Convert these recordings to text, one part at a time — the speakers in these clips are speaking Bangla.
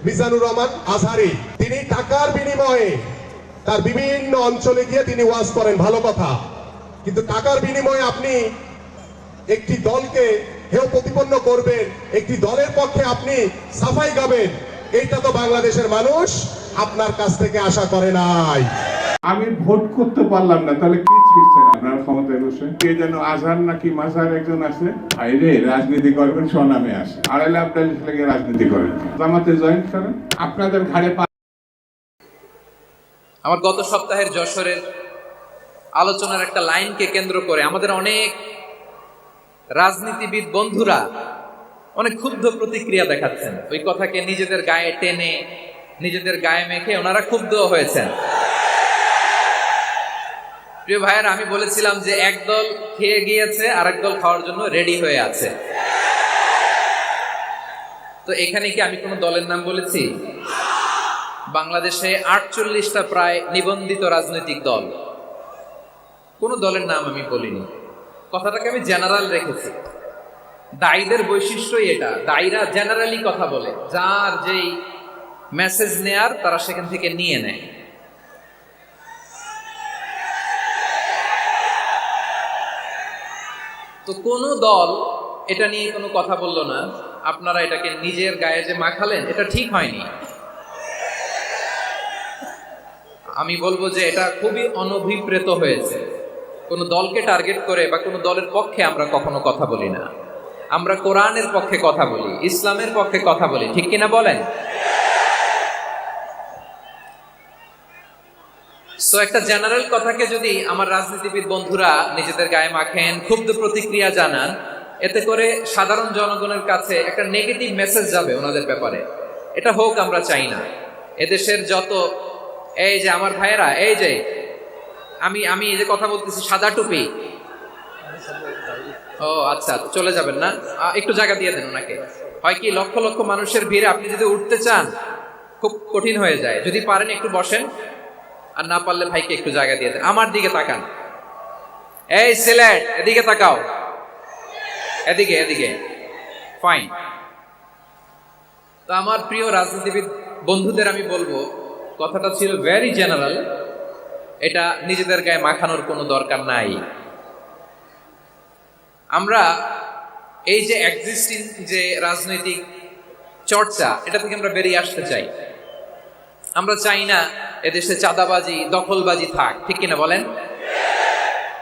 মিজানুর রহমান আজহারি, তিনি টাকার বিনিময়ে তার বিভিন্ন অঞ্চলে গিয়ে তিনি ওয়াজ করেন, ভালো কথা, কিন্তু টাকার বিনিময়ে আপনি একটি দলকে হেয় প্রতিপন্ন করবেন, একটি দলের পক্ষে আপনি সাফাই গাবেন, এইটা তো বাংলাদেশের মানুষ আপনার কাছ থেকে আশা করে নাই। আমি ভোট করতে পারলাম না, তাহলে কি ছিড়ছেন আপনার ক্ষমতায় বসে? কে যেন আজহার নাকি মাজার একজন আছে, আইরে রাজনীতি করবেন স্বনামে আসে, 2.5 লাখ লেগে রাজনীতি করেন, জামাতে জয়েন করেন, আপনাদের ঘাড়ে আমার গত সপ্তাহের যশোরের আলোচনার একটা লাইনকে কেন্দ্র করে আমাদের অনেক রাজনীতিবিদ বন্ধুরা অনেক ক্ষুব্ধ প্রতিক্রিয়া দেখাচ্ছেন। ওই কথাকে নিজেদের গায়ে টেনে, নিজেদের গায়ে মেখে ওনারা ক্ষুব্ধ হয়েছেন। প্রিয় ভাইয়েরা, আমি বলেছিলাম যে একদল খেয়ে গিয়েছে, আরেক দল খাওয়ার জন্য রেডি হয়ে আছে। তো এখানে কি আমি কোনো দলের নাম বলেছি? বাংলাদেশে 48টা প্রায় নিবন্ধিত রাজনৈতিক দল, কোনো দলের নাম আমি বলিনি। কথাটাকে আমি জেনারেল রেখেছি। দায়ীদের বৈশিষ্ট্যই এটা, দায়ীরা জেনারেলি কথা বলে, যার যেই মেসেজ নেয়ার তারা সেখান থেকে নিয়ে নেয়। তো কোনো দল এটা নিয়ে কোনো কথা বলল না, আপনারা এটাকে নিজের গায়ে যে মাখালেন, এটা ঠিক হয়নি। আমি বলবো যে এটা খুবই অনভিপ্রেত হয়েছে। কোনো দলকে টার্গেট করে বা কোনো দলের পক্ষে আমরা কখনো কথা বলি না। আমরা কোরআনের পক্ষে কথা বলি, ইসলামের পক্ষে কথা বলি, ঠিক কিনা বলেন? সো একটা জেনারেল কথাকে যদি আমার রাজনীতিবিদ বন্ধুরা নিজেদের গায়ে মাখেন, ক্ষুব্ধ প্রতিক্রিয়া জানান, এতে করে সাধারণ জনগণের কাছে একটা নেগেটিভ মেসেজ যাবে ওনাদের ব্যাপারে। এটা হোক আমরা চাই না। এদেশের যত এই যে আমার ভাইয়েরা, এই যে আমি এই যে কথা বলতেছি, সাদা টুপি, ও আচ্ছা, চলে যাবেন না, একটু জায়গা দিয়ে দেন ওনাকে। হয় কি, লক্ষ লক্ষ মানুষের ভিড়ে আপনি যদি উঠতে চান খুব কঠিন হয়ে যায়। যদি পারেন একটু বসেন, আর না পারলে ভাইকে একটু জায়গা দিয়ে দেন। আমার দিকে তাকান, এই সিলেট, এদিকে তাকাও, এদিকে এদিকে, ফাইন। তো আমার প্রিয় রাজনীতিবিদ বন্ধুদের আমি বলবো, কথাটা ছিল ভেরি জেনারেল, এটা নিজেদের গায়ে মাখানোর কোনো দরকার নাই। আমরা এই যে এক্সিস্টিং যে রাজনৈতিক চর্চা, এটা থেকে আমরা বেরিয়ে আসতে চাই। আমরা চাই না এদেশে চাঁদাবাজি, দখলবাজি থাক, ঠিক কিনা বলেন?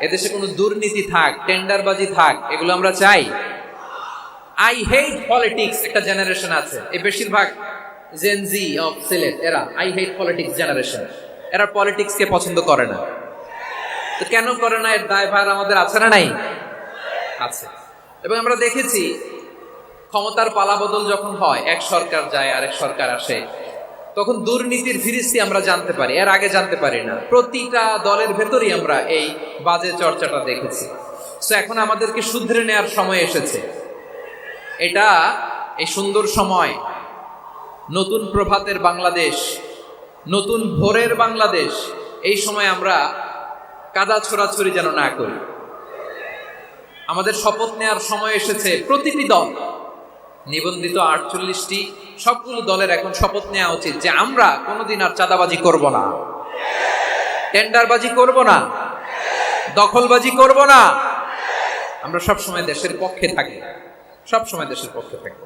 এদেশে কোনো দুর্নীতি থাক, টেন্ডারবাজি থাক, এগুলো আমরা চাই। আই হেট পলিটিক্স একটা জেনারেশন আছে, এই বেশিরভাগ জেনজি অফ সিলেট, এরা আই হেট পলিটিক্স জেনারেশন। এরা পলিটিক্সকে পছন্দ করে না। তো কেন করে না, এর দায়ভার আমাদের আছে না নাই? আছে। এবং আমরা দেখেছি ক্ষমতার পালাবদল যখন হয়, এক সরকার যায় আরেক সরকার আসে, তখন দুর্নীতির ফিরিস্তি আমরা জানতে পারি, এর আগে জানতে পারি না। প্রতিটা দলের ভেতরই আমরা এই বাজে চর্চাটা দেখেছি। তো এখন আমাদেরকে শুধরে নেওয়ার সময় এসেছে। এটা এই সুন্দর সময়, নতুন প্রভাতের বাংলাদেশ, নতুন ভোরের বাংলাদেশ, এই সময় আমরা কাদা ছোড়াছড়ি যেন না করি। আমাদের শপথ নেওয়ার সময় এসেছে। প্রতিটি দল, নিবন্ধিত 48টি, সবগুলো দলের এখন শপথ নেওয়া উচিত যে আমরা কোনোদিন আর চাঁদাবাজি করব না, টেন্ডারবাজি করব না, দখলবাজি করব না। আমরা সবসময় দেশের পক্ষে থাকি, সবসময় দেশের পক্ষে থাকবো।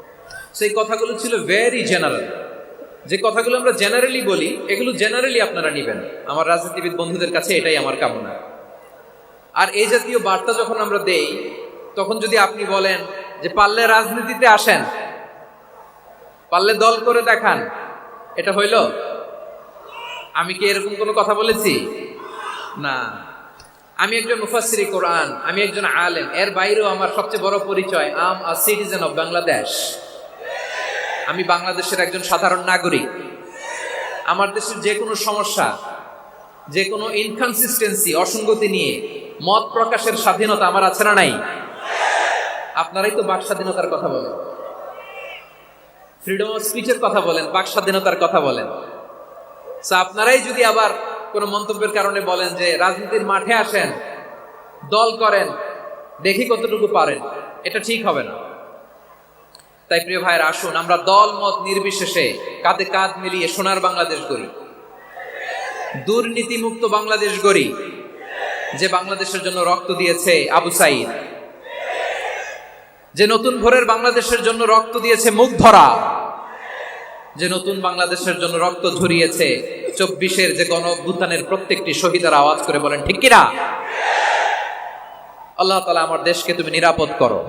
সেই কথাগুলো ছিল ভেরি জেনারেল। যে কথাগুলো আমরা জেনারেলি বলি, এগুলো জেনারেলি আপনারা নিবেন। আমার রাজনীতিবিদ বন্ধুদের কাছে এটাই আমার কামনা। আর এই জাতীয় বার্তা যখন আমরা দেই, তখন যদি আপনি বলেন যে পারলে রাজনীতিতে আসেন, পারলে দল করে দেখান, এটা হইল? আমি কি এরকম কোনো কথা বলেছি? না। আমি একজন মুফাসসিরে কোরআন, আমি একজন আলেম, এর বাইরেও আমার সবচেয়ে বড় পরিচয় আম আ সিটিজেন অফ বাংলাদেশ। আমি বাংলাদেশের একজন সাধারণ নাগরিক। আমার দেশের যে কোনো সমস্যা, যে কোনো ইনকনসিস্টেন্সি, অসঙ্গতি নিয়ে মত প্রকাশের স্বাধীনতা আমার আছে না নাই? আপনারাই তো বাক স্বাধীনতার কথা বলেন, ফ্রিডম অফ স্পিচের কথা বলেন, বাক স্বাধীনতার কথা বলেন। আপনারাই যদি আবার কোনো মন্তব্যের কারণে বলেন যে রাজনীতির মাঠে আসেন, দল করেন, দেখি কতটুকু পারেন, এটা ঠিক হবে না। তাই প্রিয় ভাইয়ের আসুন আমরা দল মত নির্বিশেষে কাঁধে কাঁধ মিলিয়ে সোনার বাংলাদেশ গড়ি, দুর্নীতিমুক্ত বাংলাদেশ গড়ি, যে বাংলাদেশের জন্য রক্ত দিয়েছে আবু সাইদ, যে নতুন ভোরের বাংলাদেশের জন্য রক্ত দিয়েছে মুগ্ধরা, যে নতুন বাংলাদেশের জন্য রক্ত ঝরিয়েছে 24-এর যে গণ অভ্যুত্থানের প্রত্যেকটি শহীদের আওয়াজ করে বলেন ঠিক কিনা? আল্লাহ তাআলা আমার দেশকে তুমি নিরাপদ করো।